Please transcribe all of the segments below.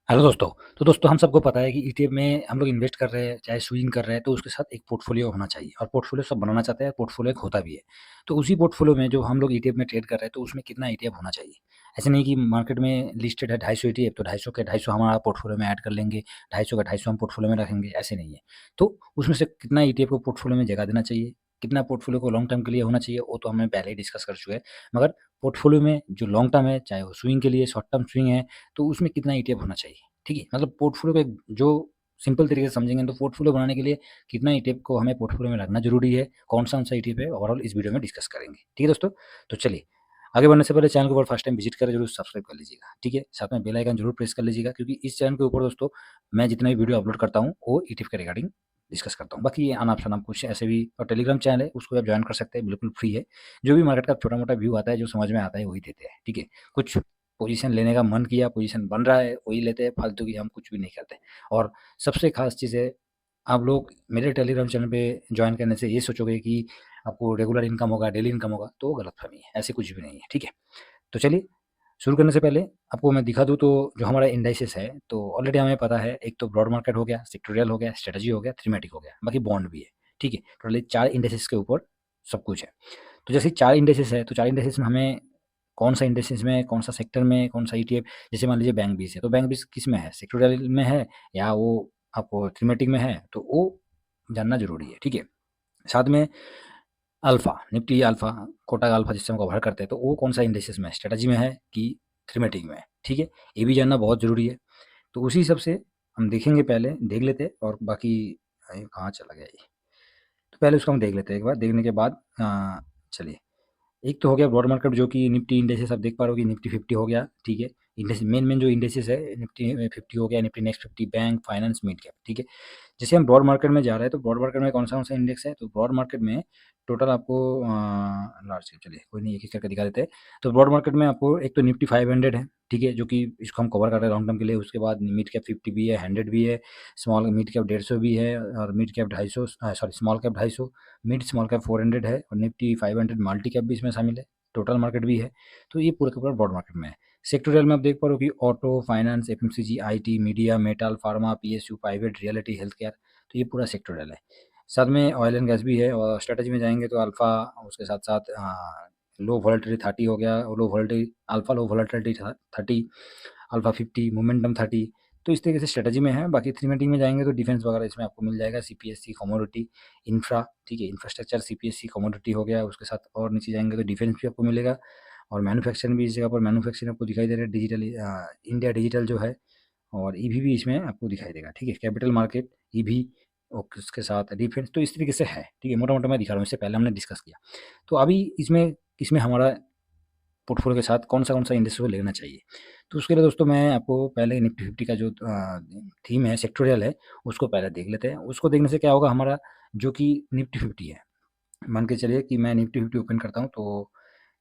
Hello दोस्तों। तो दोस्तों हम सबको पता है कि ईटीएफ में हम लोग इन्वेस्ट कर रहे हैं, चाहे स्विंग कर रहे हैं, तो उसके साथ एक पोर्टफोलियो होना चाहिए और पोर्टफोलियो सब बनाना चाहते हैं, पोर्टफोलियो एक होता भी है। तो उसी पोर्टफोलियो में जो हम लोग ईटीएफ में ट्रेड कर रहे हैं, तो उसमें कितना ईटीएफ होना चाहिए? ऐसे नहीं कि मार्केट में लिस्टेड है 250 ईटीएफ, तो 250 के 250 हमारा पोर्टफोलियो में ऐड कर लेंगे, 250 का 250 हम पोर्टफोलियो में रखेंगे, ऐसे नहीं है। तो उसमें से कितना ईटीएफ को पोर्टफोलियो में जगह देना चाहिए, कितना पोर्टफोलियो को लॉन्ग टर्म के लिए होना चाहिए, वो तो हमने पहले ही डिस्कस कर चुके हैं। मगर पोर्टफोलियो में जो लॉन्ग टर्म है, चाहे वो स्विंग के लिए शॉर्ट टर्म स्विंग है, तो उसमें कितना ईटीएफ होना चाहिए? ठीक है? मतलब पोर्टफोलियो को एक जो सिंपल तरीके से समझेंगे तो पोर्टफोलियो बनाने के लिए कितना ईटीएफ को हमें पोर्टफोलियो में रखना ज़रूरी है, कौन-सा ईटीएफ है, ओवरऑल इस वीडियो में डिस्कस करेंगे। ठीक है दोस्तों? तो चलिए, आगे बढ़ने से पहले चैनल को अगर फर्स्ट टाइम विज़िट करें ज़रूर सब्सक्राइब कर लीजिएगा, ठीक है? साथ में बेल आइकन ज़रूर प्रेस कर लीजिएगा क्योंकि इस चैनल के ऊपर दोस्तों मैं जितना भी वीडियो अपलोड करता हूँ, वो ईटीएफ के रिगार्डिंग डिस्कस करता हूँ। बाकी ये अनाप-शनाप कुछ ऐसे भी और टेलीग्राम चैनल है, उसको आप जॉइन कर सकते हैं, बिल्कुल फ्री है। जो भी मार्केट का छोटा-मोटा व्यू आता है, जो समझ में आता है, वही देते हैं, ठीक है? कुछ पोजीशन लेने का मन किया, पोजीशन बन रहा है, वही लेते हैं, फालतू की हम कुछ भी नहीं करते। और सबसे ख़ास चीज़ है, आप लोग मेरे टेलीग्राम चैनल पे जॉइन करने से ये सोचोगे कि आपको रेगुलर इनकम होगा, डेली इनकम होगा, तो वो गलतफ़हमी है, ऐसे कुछ भी नहीं है, ठीक है? तो चलिए, शुरू करने से पहले आपको मैं दिखा दूँ तो जो हमारा इंडाइसेस है, तो ऑलरेडी हमें पता है, एक तो ब्रॉड मार्केट हो गया, सेक्टोरियल हो गया, स्ट्रैटेजी हो गया, थीमेटिक हो गया, बाकी बॉन्ड भी है, ठीक है? टोटली 4 इंडाइसेस के ऊपर सब कुछ है। तो जैसे 4 इंडाइसेस है, तो 4 इंडाइसेस में हमें कौन-सा इंडाइसेस में, कौन-सा सेक्टर में, कौन-सा ईटीएफ, जैसे मान लीजिए बैंक 20 है, तो बैंक 20 किस में है? सेक्टोरियल में है या वो आपको थीमेटिक में है, तो वो जानना ज़रूरी है, ठीक है? साथ में alpha, Nifty alpha, Kotak alpha जिससे हम कवर करते हैं, तो वो कौन-सा इंडाइसेस में है? स्ट्रैटेजी में है कि थीमेटिक में है, ठीक है? ये भी जानना बहुत ज़रूरी है। तो उसी हिसाब से हम देखेंगे, पहले देख लेते हैं और बाकी कहाँ चला गया ये? तो पहले उसको हम देख लेते हैं एक बार, देखने के बाद चलिए, एक तो हो गया ब्रॉड मार्केट जो कि निफ्टी इंडेक्सेस आप देख पा रहे हो कि निफ्टी 50 हो गया, ठीक है? इंडेक्स मेन जो इंडेक्सेस है निफ्टी 50 हो गया, Nifty next 50, bank, finance, mid cap, ठीक है? जैसे हम ब्रॉड मार्केट में जा रहे हैं तो ब्रॉड मार्केट में कौन-सा इंडेक्स है? तो ब्रॉड मार्केट में टोटल आपको लार्ज कैप, चलिए कोई नहीं, एक-एक करके दिखा देते हैं। तो ब्रॉड मार्केट में आपको एक तो निफ्टी 500 है, ठीक है? जो कि इसको हम कवर कर रहे हैं लॉन्ग टर्म के लिए। उसके बाद मिड कैप 50 भी है, 100 भी है, स्मॉल मिड कैप 150 भी है और mid cap 250 sorry small cap 250, mid small cap 400 है और निफ्टी 500 मल्टी कैप भी इसमें शामिल है, टोटल मार्केट भी है। तो ये पूरा का पूरा ब्रॉड मार्केट में है। सेक्टोरियल में आप देख पा रहे हो कि auto, finance, FMCG, IT, media, metal, pharma, PSU, private, reality, health care, तो ये पूरा सेक्टोरियल है। साथ में ऑयल एंड गैस भी है और स्ट्रैटेजी में जाएँगे तो अल्फ़ा, उसके साथ-साथ लो वोलेटिलिटी 30 हो गया, लो वोलेटिलिटी अल्फ़ा लो वोलेटिलिटी 30, अल्फ़ा 50, मोमेंटम 30, तो इस तरीके से स्ट्रैटेजी में है। बाकी थीमेटिक में जाएँगे तो डिफेंस वगैरह इसमें आपको मिल जाएगा, सीपीएससी, कमोडिटी, इंफ्रा, ठीक है? इंफ्रास्ट्रक्चर, सीपीएससी, कमोडिटी हो गया, उसके साथ और नीचे जाएँगे तो डिफेंस भी आपको मिलेगा और मैन्युफैक्चरिंग भी इस जगह पर मैन्युफैक्चरिंग आपको दिखाई दे रहा है, डिजिटल इंडिया डिजिटल जो है और ईवी भी इसमें आपको दिखाई देगा, ठीक है? कैपिटल मार्केट, ईवी और उसके साथ डिफेंस, तो इस तरीके से है, ठीक है? मोटा-मोटा मैं दिखा रहा हूँ, इससे पहले हमने डिस्कस किया। तो अभी इसमें इसमें हमारा पोर्टफोलियो के साथ कौन-सा इंडेक्स को लेना चाहिए। तो उसके लिए दोस्तों मैं आपको पहले निफ्टी 50 का जो थीम है, सेक्टोरियल है, उसको पहले देख लेते हैं। उसको देखने से क्या होगा हमारा, जो कि निफ्टी 50 है, मान के चलिए कि मैं निफ्टी 50 ओपन करता हूँ, तो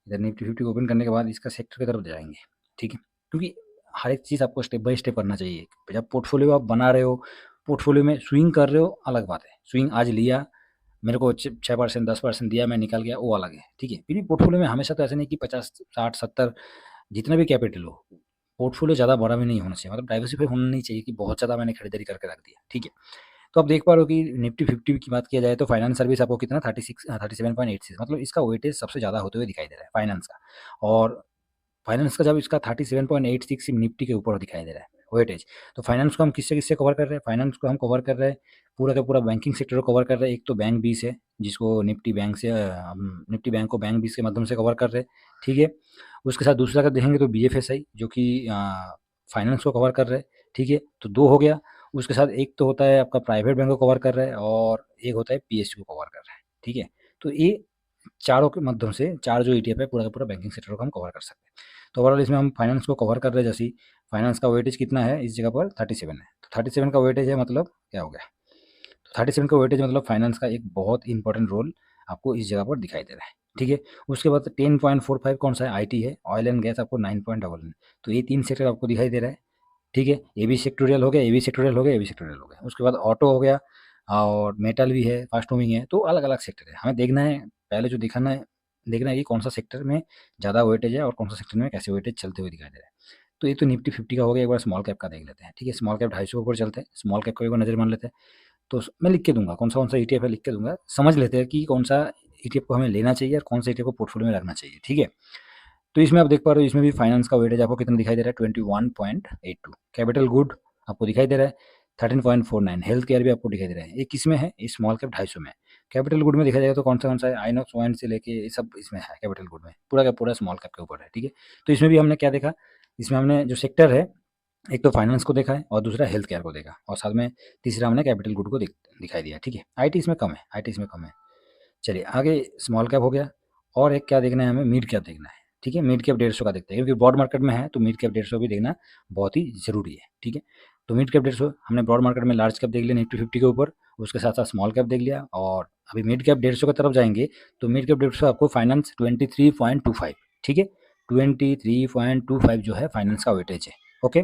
इधर निफ्टी 50 ओपन करने के बाद इसका सेक्टर की तरफ जाएँगे, ठीक है? क्योंकि हर एक चीज़ आपको स्टेप बाय स्टेप करना चाहिए। जब पोर्टफोलियो आप बना रहे हो, पोर्टफोलियो में स्विंग कर रहे हो, अलग बात है। स्विंग आज लिया, मेरे को 6% 10% दिया, मैं निकल गया, वो अलग है, ठीक है? फिर भी पोर्टफोलियो में हमेशा तो ऐसा नहीं कि 50, 60, 70 जितना भी कैपिटल हो, पोर्टफोलियो ज़्यादा बड़ा भी नहीं होना चाहिए, मतलब डाइवर्सिफ़ाई होना नहीं चाहिए कि बहुत ज़्यादा मैंने खरीदारी करके रख दिया, ठीक है? तो आप देख पा रहे हो कि निफ्टी 50 की बात किया जाए तो फाइनेंस सर्विस आपको कितना 37.86, मतलब इसका वेटेज सबसे ज़्यादा होते हुए दिखाई दे रहा है फाइनेंस का। और फाइनेंस का जब इसका 37.86 सिर्फ निफ्टी के ऊपर दिखाई दे रहा है वेटेज। तो फाइनेंस को हम किससे कवर कर रहे हैं? फाइनेंस को हम कवर कर रहे हैं, पूरा का पूरा बैंकिंग सेक्टर को कवर कर रहे हैं। एक तो बैंक 20 है, जिसको निफ्टी बैंक से हम निफ्टी बैंक को बैंक 20 के माध्यम से कवर कर रहे हैं, ठीक है? उसके साथ दूसरा अगर देखेंगे तो बीएफएसआई जो कि फाइनेंस को कवर कर रहे हैं, ठीक है? तो 2 हो गया। उसके साथ एक तो होता है आपका प्राइवेट बैंक को कवर कर रहा है और एक होता है पीएसयू को कवर कर रहा है, ठीक है? तो ये चारों के माध्यम से 4 जो ईटीएफ है पूरा का पूरा बैंकिंग सेक्टर को हम कवर कर सकते हैं। तो ओवरऑल इसमें हम फाइनेंस को कवर कर रहे हैं, जैसे ही फाइनेंस का वेटेज कितना है इस जगह पर 37 है। तो 37 का वेटेज है, मतलब क्या हो गया? तो 37 का वेटेज मतलब फाइनेंस का एक बहुत इंपॉर्टेंट रोल आपको इस जगह पर दिखाई दे रहा है, ठीक है? उसके बाद 10.45 कौन-सा है? आईटी है, ऑयल एंड गैस आपको 9.99, तो ये 3 सेक्टर आपको दिखाई दे रहा है, ठीक है? ये भी सेक्टोरियल हो गया, ये भी सेक्टोरियल हो गया, ये भी सेक्टोरियल हो गया। उसके बाद ऑटो हो गया और मेटल भी है, फास्ट मूविंग है, तो अलग-अलग सेक्टर है। हमें देखना है, पहले जो दिखाना है देखना है कि कौन-सा सेक्टर में ज़्यादा वेटेज है और कौन-सा सेक्टर में कैसे वेटेज चलते हुए दिखाई दे रहा है। तो ये तो निफ्टी 50 का हो गया, एक बार स्मॉल कैप का देख लेते हैं, ठीक है। स्मॉल कैप 250 के ऊपर चलते हैं, स्मॉल कैप को एक बार नज़र मार लेते हैं। तो मैं लिख के दूंगा कौन सा ईटीएफ है, लिख के दूंगा, समझ लेते हैं कि कौन सा ईटीएफ को हमें लेना चाहिए और कौन सा ईटीएफ को पोर्टफोलियो में रखना चाहिए, ठीक है। तो इसमें आप देख पा रहे हो, इसमें भी फाइनेंस का वेटेज आपको कितना दिखाई दे रहा है, 21.82। कैपिटल गुड आपको दिखाई दे रहा है 13.49। हेल्थ केयर भी आपको दिखाई दे रहा है। ये किस में है, ये स्मॉल कैप 250 में है। कैपिटल गुड में देखा जाएगा तो कौन सा है, आइनॉक्स वन से लेके ये सब इसमें है। कैपिटल गुड में पूरा का पूरा स्मॉल कैप के ऊपर है, ठीक है। तो इसमें भी हमने क्या देखा, इसमें हमने जो सेक्टर है, एक तो फाइनेंस को देखा है और दूसरा हेल्थ केयर को देखा, और साथ में तीसरा हमने कैपिटल गुड को दिखाई दिया, ठीक है। आईटी इसमें कम है, आईटी इसमें कम है। चलिए आगे, स्मॉल कैप हो गया, और एक क्या देखना है हमें, मिड कैप देखना है, ठीक है। मिड कैप 150 का देखते हैं, क्योंकि ब्रॉड मार्केट में है तो मिड कैप 150 भी देखना बहुत ही ज़रूरी है, ठीक है। तो मिड कैप 150 हमने ब्रॉड मार्केट में लार्ज कैप देख लिया निफ्टी 50 के ऊपर, उसके साथ साथ स्मॉल कैप देख लिया, और अभी मिड कैप 150 की तरफ जाएंगे। तो मिड कैप 150 आपको फाइनेंस 23.25, ठीक है। 23.25 जो है फाइनेंस का वेटेज है, ओके।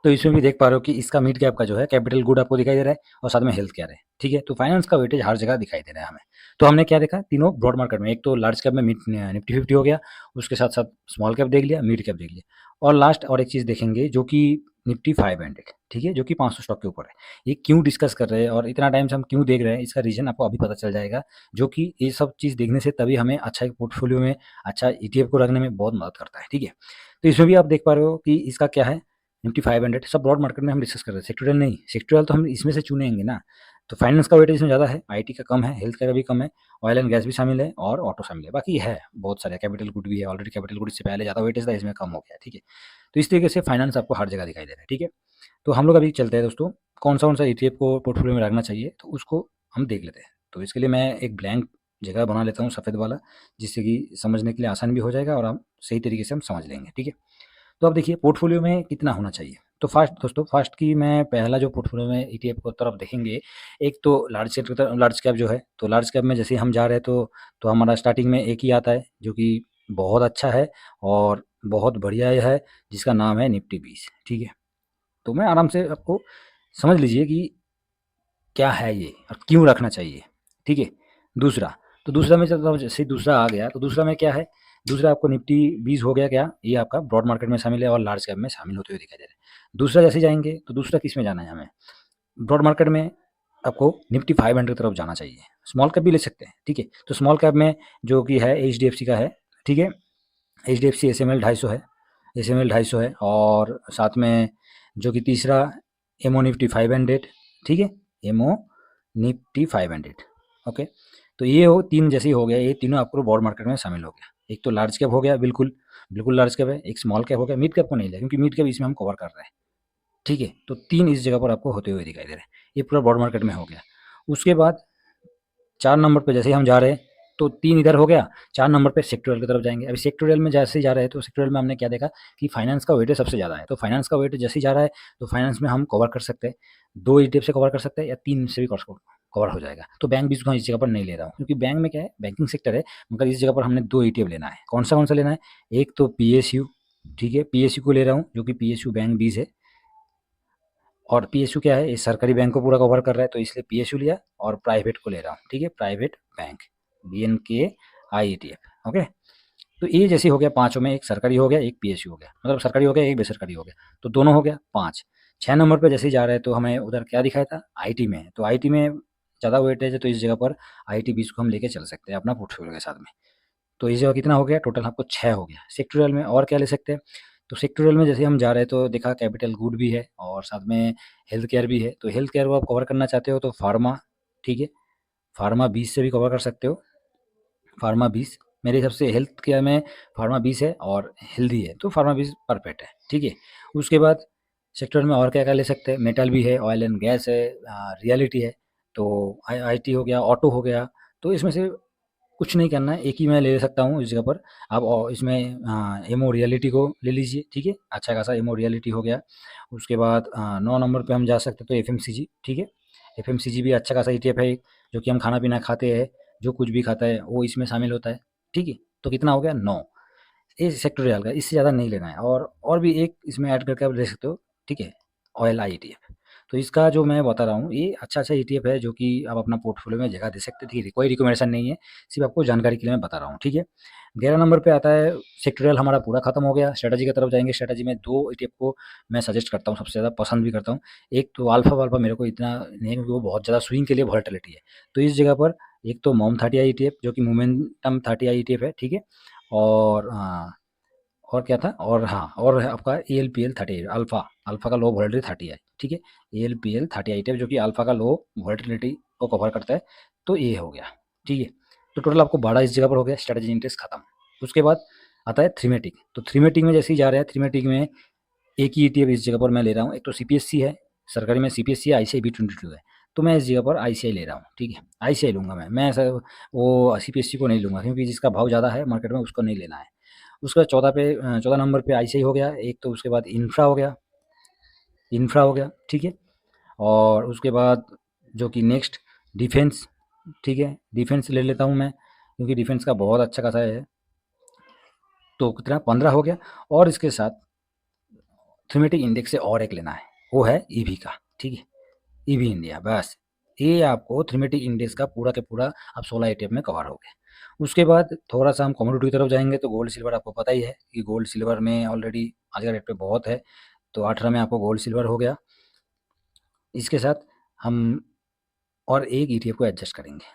तो इसमें भी देख पा रहे हो कि इसका मिड कैप का जो है कैपिटल गुड आपको दिखाई दे रहा है, और साथ में हेल्थ केयर है, ठीक है। तो फाइनेंस का वेटेज हर जगह दिखाई दे रहा है हमें। तो हमने क्या देखा, तीनों ब्रॉड मार्केट में, एक तो लार्ज कैप में निफ्टी 50 हो गया, उसके साथ साथ स्मॉल कैप देख लिया, मिड कैप देख लिया, और लास्ट और एक चीज़ देखेंगे जो कि निफ्टी 500, ठीक है, जो कि 500 स्टॉक के ऊपर है। ये क्यों डिस्कस कर रहे हैं और इतना टाइम से हम क्यों देख रहे हैं, इसका रीज़न आपको अभी पता चल जाएगा, जो कि ये सब चीज़ देखने से तभी हमें अच्छा एक पोर्टफोलियो में अच्छा ईटीएफ को रखने में बहुत मदद करता है, ठीक है। तो इसमें भी आप देख पा रहे हो कि इसका क्या है, निफ्टी 500 सब ब्रॉड मार्केट में हम डिस्कस कर रहे हैं, सेक्टोरियल नहीं। सेक्टोरियल तो हम इसमें से चुनेंगे ना। तो फाइनेंस का वेटेज इसमें ज़्यादा है, आईटी का कम है, हेल्थ केयर का भी कम है, ऑयल एंड गैस भी शामिल है, और ऑटो शामिल है। बाकी है बहुत सारे, कैपिटल गुड भी है, ऑलरेडी कैपिटल गुड इससे पहले ज़्यादा वेटेज था, इसमें कम हो गया, ठीक है। तो इस तरीके से फाइनेंस आपको हर जगह दिखाई दे रहा है, ठीक है। तो हम लोग अभी चलते हैं दोस्तों, कौन सा ईटीएफ को पोर्टफोलियो में रखना चाहिए, तो उसको हम देख लेते हैं। तो इसके लिए मैं एक ब्लैंक जगह बना लेता हूँ सफ़ेद वाला, जिससे कि समझने के लिए आसान भी हो जाएगा और हम सही तरीके से हम समझ लेंगे, ठीक है। तो अब देखिए पोर्टफोलियो में कितना होना चाहिए। तो फर्स्ट दोस्तों, फर्स्ट की मैं पहला जो पोर्टफोलियो में ईटीएफ को तरफ देखेंगे, एक तो लार्ज कैप जो है। तो लार्ज कैप में जैसे हम जा रहे हैं तो हमारा स्टार्टिंग में एक ही आता है जो कि बहुत अच्छा है और बहुत बढ़िया है, जिसका नाम है निफ्टी 20, ठीक है। तो मैं आराम से आपको समझ लीजिए कि क्या है ये और क्यों रखना चाहिए, ठीक है। दूसरा, तो दूसरा में चलता हूँ, जैसे दूसरा आ गया तो दूसरा में क्या है, दूसरा आपको निफ्टी 20 हो गया क्या, ये आपका ब्रॉड मार्केट में शामिल है और लार्ज कैप में शामिल होते हुए दिखाई दे रहे हैं। दूसरा जैसे जाएंगे तो दूसरा किस में जाना है हमें, ब्रॉड मार्केट में आपको निफ्टी 500 की तरफ जाना चाहिए। स्मॉल कैप भी ले सकते हैं, ठीक है। तो स्मॉल कैप में जो कि है एच का है, ठीक है। H D F C S M L 250 है, एस एम एल 250 है, और साथ में जो कि तीसरा एमओ निफ्टी 500, ठीक है। MO Nifty 500, okay. तो ये हो तीन जैसे ही हो गया, ये तीनों आपको बॉन्ड मार्केट में शामिल हो गया। एक तो लार्ज कैप हो गया, बिल्कुल बिल्कुल लार्ज कैप है। एक स्मॉल कैप हो गया, मिड कैप को नहीं लिया क्योंकि मिड कैप इसमें हम कवर कर रहे हैं, ठीक है। तो तीन इस जगह पर आपको होते हुए दिखाई दे रहे हैं, ये पूरा बॉन्ड मार्केट में हो गया। उसके बाद 4 नंबर पे जैसे ही हम जा रहे हैं तो 3 इधर हो गया, 4 नंबर पे सेक्टोरियल की तरफ जाएंगे। अभी सेक्टोरियल में जैसे ही जा रहे हैं तो सेक्टोरियल में हमने क्या देखा कि फाइनेंस का वेटेज सबसे ज़्यादा है। तो फाइनेंस का वेटेज जैसे ही जा रहा है तो फाइनेंस में हम कवर कर सकते हैं, 2 ईटीएफ से कवर कर सकते हैं या 3 से भी कवर हो जाएगा। तो बैंक भी इसको इस जगह पर नहीं ले रहा हूँ क्योंकि बैंक में क्या है, बैंकिंग सेक्टर है, मगर इस जगह पर हमने 2 ईटीएफ लेना है। कौन सा लेना है, एक तो पीएसयू, ठीक है, पीएसयू को ले रहा हूँ जो कि पीएसयू बैंक 20 है। और पीएसयू क्या है, ये सरकारी बैंक को पूरा कवर कर रहा है तो इसलिए पीएसयू लिया, और प्राइवेट को ले रहा हूँ, ठीक है, private bank BNK IETF, okay. तो ये जैसे हो गया, पांचों में एक सरकारी हो गया, एक पीएसयू हो गया, मतलब सरकारी हो गया, एक बेसरकारी हो गया, तो दोनों हो गया 5। 6 नंबर पे जैसे ही जा रहे हैं तो हमें उधर क्या दिखाया था, आईटी में है। तो आईटी में ज़्यादा वेटेज है तो इस जगह पर आईटी 20 को हम लेके चल सकते हैं अपना पोर्टफोलियो के साथ में। तो इस जगह कितना हो गया, टोटल आपको 6 हो गया। सेक्टोरियल में और क्या ले सकते हैं, तो सेक्टोरियल में जैसे हम जा रहे हैं तो देखा कैपिटल गुड भी है और साथ में हेल्थ केयर भी है। तो हेल्थ केयर को आप कवर करना चाहते हो तो फार्मा, ठीक है, फार्मा 20 से भी कवर कर सकते हो। फार्मा 20 मेरे हिसाब से हेल्थ केयर में फार्मा 20 है और हेल्दी है, तो फार्मा 20 परफेक्ट है, ठीक है। उसके बाद सेक्टर में और क्या क्या ले सकते हैं, मेटल भी है, ऑयल एंड गैस है, रियलिटी है, तो आईटी हो गया, ऑटो हो गया। तो इसमें से कुछ नहीं करना है, एक ही मैं ले सकता हूँ इस जगह पर। आप इसमें एमओ रियलिटी को ले लीजिए, ठीक है, अच्छा खासा एमओ रियलिटी हो गया। उसके बाद 9 नंबर पे हम जा सकते हैं तो एफएमसीजी, ठीक है। एफएमसीजी भी अच्छा खासा ईटीएफ है, जो कि हम खाना पीना खाते हैं, जो कुछ भी खाता है वो इसमें शामिल होता है, ठीक है। तो कितना हो गया, 9। ये सेक्टोरियल का, इससे ज़्यादा नहीं लेना है। और भी एक इसमें ऐड करके आप ले सकते हो, ठीक है, ऑयल आई ईटीएफ। तो इसका जो मैं बता रहा हूँ, ये अच्छा ईटीएफ है जो कि आप अपना पोर्टफोलियो में जगह दे सकते हैं। ठीक है, कोई रिकमेंडेशन नहीं है, सिर्फ आपको जानकारी के लिए मैं बता रहा हूँ। ठीक है, 11 नंबर पे आता है सेक्टोरियल, हमारा पूरा खत्म हो गया। स्ट्रेटजी की तरफ जाएंगे। स्ट्रेटजी में 2 ईटीएफ को मैं सजेस्ट करता हूँ, सबसे ज़्यादा पसंद भी करता हूँ। एक तो अल्फा वाल्फा मेरे को इतना नहीं है, क्योंकि वो बहुत ज़्यादा स्विंग के लिए वॉलेटिलिटी है। तो इस जगह पर एक तो मॉम 30 आई ईटीएफ जो कि मोमेंटम 30 आई ईटीएफ है। ठीक है, और और क्या था, और हाँ, और है आपका एएलपीएल 30 अल्फा, अल्फा का लो वोलेटिलिटी 30 है। ठीक है, एएलपीएल 30 आईटीएफ जो कि अल्फा का लो वोलेटिलिटी को कवर करता है। तो ये हो गया। ठीक है, तो टोटल आपको 12 इस जगह पर हो गया। स्ट्रेटेजी इंटरेस्ट खत्म। उसके बाद आता है थीमेटिक। तो थीमेटिक में जैसे ही जा रहे हैं, थीमेटिक में एक ही ईटीएफ इस जगह पर मैं ले रहा हूँ। एक तो सीपीएससी है, सरकारी में सीपीएससी है, आईसीआई बी22 है। तो मैं इस जगह पर आईसीआई ले रहा हूँ। ठीक है, आईसीआई लूँगा मैं ऐसा वो सीपीएससी को नहीं लूँगा, क्योंकि जिसका भाव ज़्यादा है मार्केट में उसको नहीं लेना है। उसके बाद 14 नंबर पे आईसीआई हो गया एक। तो उसके बाद इंफ्रा हो गया, इंफ्रा हो गया। ठीक है, और उसके बाद जो कि नेक्स्ट डिफेंस। ठीक है, डिफेंस ले लेता हूँ मैं, क्योंकि डिफेंस का बहुत अच्छा खासा है। तो कितना, 15 हो गया। और इसके साथ थीमेटिक इंडेक्स से और एक लेना है, वो है ईवी का। ठीक है, ईवी इंडिया, बस ये आपको थीमेटिक इंडेक्स का पूरा के पूरा अब 16 एटीएफ में कवर हो गए। उसके बाद थोड़ा सा हम कमोडिटी की तरफ जाएंगे। तो गोल्ड सिल्वर आपको पता ही है कि गोल्ड सिल्वर में ऑलरेडी आज का रेट पे बहुत है। तो 18 में आपको गोल्ड सिल्वर हो गया। इसके साथ हम और एक ईटीएफ को एडजस्ट करेंगे।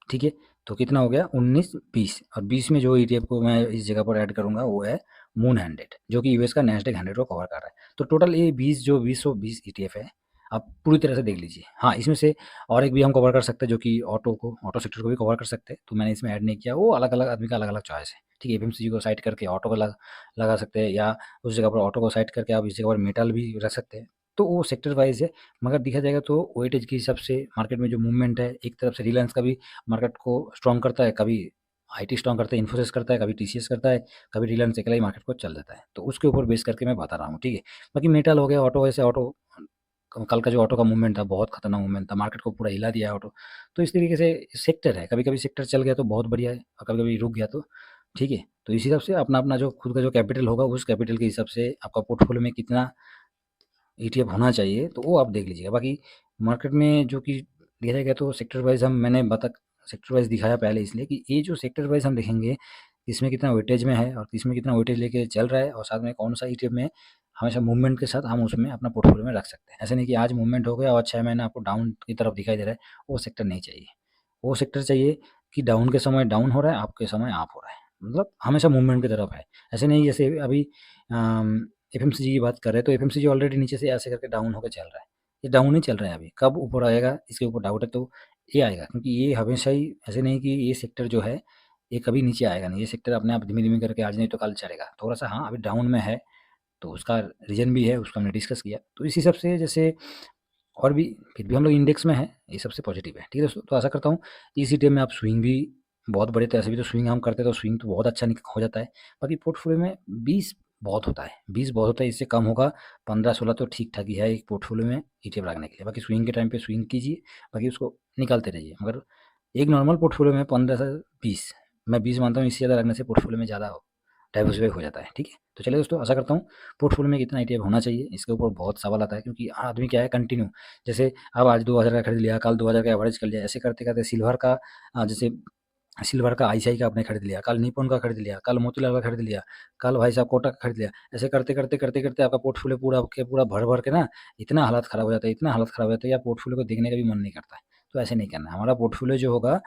ठीक है, तो कितना हो गया, 19, 20, और 20 में जो ईटीएफ को मैं इस जगह पर ऐड करूंगा वो है मून 100, जो कि यूएस का नैस्डैक 100 को कवर कर रहा है। तो टोटल ये 20 जो 20 ईटीएफ है, आप पूरी तरह से देख लीजिए। हाँ, इसमें से और एक भी हम कवर कर सकते हैं, जो कि ऑटो सेक्टर को भी कवर कर सकते हैं। तो मैंने इसमें ऐड नहीं किया, वो अलग अलग आदमी का अलग अलग चॉइस है। ठीक है, एफएमसीजी को साइड करके ऑटो को लगा सकते हैं, या उस जगह पर ऑटो को साइड करके आप इस जगह पर मेटल भी रख सकते हैं। तो वो सेक्टर वाइज है। मगर देखा जाएगा तो वेटेज के हिसाब से मार्केट में जो मूवमेंट है, एक तरफ से रिलायंस का भी मार्केट को स्ट्रॉन्ग करता है, कभी आईटी स्ट्रॉन्ग करता है, इन्फोसिस करता है, कभी टीसीएस करता है, कभी रिलायंस अकेला ही मार्केट को चल देता है। तो उसके ऊपर बेस करके मैं बता रहा हूँ। ठीक है, बाकी मेटल हो गया, ऑटो, ऐसे ऑटो कल का जो ऑटो का मूवमेंट था बहुत खतरनाक मूवमेंट था, मार्केट को पूरा हिला दिया है ऑटो। तो इस तरीके से सेक्टर है, कभी कभी सेक्टर चल गया तो बहुत बढ़िया है, और कभी कभी रुक गया तो ठीक है। तो इस हिसाब से अपना अपना जो खुद का जो कैपिटल होगा, उस कैपिटल के हिसाब से आपका पोर्टफोलियो में कितना ईटीएफ होना चाहिए, तो वो आप देख लीजिएगा। बाकी मार्केट में जो कि देखा जाएगा तो सेक्टर वाइज सेक्टर वाइज दिखाया पहले, इसलिए कि ये जो सेक्टर वाइज हम देखेंगे इसमें कितना वेटेज में है और इसमें कितना वेटेज लेके चल रहा है, और साथ में कौन सा ईटीएफ में हमेशा मूवमेंट के साथ हम उसमें अपना पोर्टफोलियो में रख सकते हैं। ऐसे नहीं कि आज मूवमेंट हो गया और 6 महीने आपको डाउन की तरफ दिखाई दे रहा है, वो सेक्टर नहीं चाहिए। वो सेक्टर चाहिए कि डाउन के समय डाउन हो रहा है, अप के समय अप हो रहा है, मतलब हमेशा मूवमेंट की तरफ है। ऐसे नहीं जैसे अभी एफएमसीजी की बात कर रहे हैं, तो एफएमसीजी ऑलरेडी नीचे से ऐसे करके डाउन होकर चल रहा है। ये डाउन ही चल रहा है, अभी कब ऊपर आएगा इसके ऊपर डाउट है। तो ये आएगा, क्योंकि ये हमेशा ही ऐसे नहीं कि ये सेक्टर जो है ये कभी नीचे आएगा नहीं। ये सेक्टर अपने आप धीमे धीमे करके आज नहीं तो कल चलेगा। थोड़ा सा हाँ अभी डाउन में है, तो उसका रीज़न भी है, उसको हमने डिस्कस किया। तो इस हिसाब से जैसे और भी फिर भी हम लोग इंडेक्स में हैं, ये सबसे पॉजिटिव है। ठीक है दोस्तों, तो आशा करता हूँ इसी टाइम में आप स्विंग भी बहुत बड़े तो ऐसे भी तो स्विंग हम करते हैं, तो स्विंग तो बहुत अच्छा हो जाता है। बाकी पोर्टफोलियो में 20 बहुत होता है, 20 बहुत होता है, इससे कम होगा 15-16 तो ठीक ठाक ही है एक पोर्टफोलियो में ईटीएफ रखने के लिए। बाकी स्विंग के टाइम पे स्विंग कीजिए, बाकी उसको निकालते रहिए। मगर एक नॉर्मल पोर्टफोलियो में 15 से 20, मैं 20 मानता हूँ, इससे ज़्यादा रखने से पोर्टफोलियो में ज़्यादा डाइवर्सिफाई हो जाता है। ठीक है, तो चलिए दोस्तों, आशा करता हूँ पोर्टफोलियो में कितना ईटीएफ होना चाहिए, इसके ऊपर बहुत सवाल आता है, क्योंकि आदमी क्या है कंटिन्यू, जैसे अब आज 2000 का खरीद लिया, कल 2000 का एवरेज कर लिया, ऐसे करते करते सिल्वर का जैसे सिल्वर का आईसीआई का आपने खरीद लिया, कल निपॉन का खरीद लिया, कल मोतीलाल का खरीद लिया, कल भाई साहब कोटक का खरीद लिया। ऐसे करते करते करते करते आपका पोर्टफोलियो पूरा के पूरा भर भर के ना इतना हालत खराब हो जाता है, इतना हालत खराब हो जाता है, या पोर्टफोलियो को देखने का भी मन नहीं करता है। तो ऐसे नहीं करना है। हमारा पोर्टफोलियो जो होगा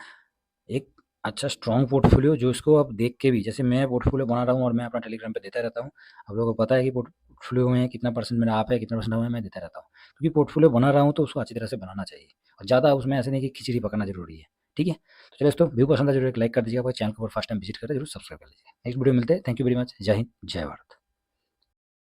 एक अच्छा स्ट्रॉन्ग पोर्टफोलियो, जो इसको आप देख के भी, जैसे मैं पोर्टफोलियो बना रहा हूँ और मैं अपना टेलीग्राम पे देता रहता हूँ। आप लोगों को पता है कि पोर्टफोलियो में कितना परसेंट मेरा आप है, कितना परसेंट है, मैं देता रहता हूँ। क्योंकि पोर्टफोलियो बना रहा हूँ तो उसको अच्छी तरह से बनाना चाहिए, और ज़्यादा उसमें ऐसे नहीं कि खिचड़ी पकाना जरूरी है। ठीक है, तो चलिए दोस्तों, व्यू पसंद है जरूर एक लाइक कर दीजिएगा, चैनल को फर्स्ट टाइम विजिट करें जरूर सब्सक्राइब कर लीजिए। नेक्स्ट वीडियो मिलते हैं। Thank you very much. जय हिंद, जय भारत।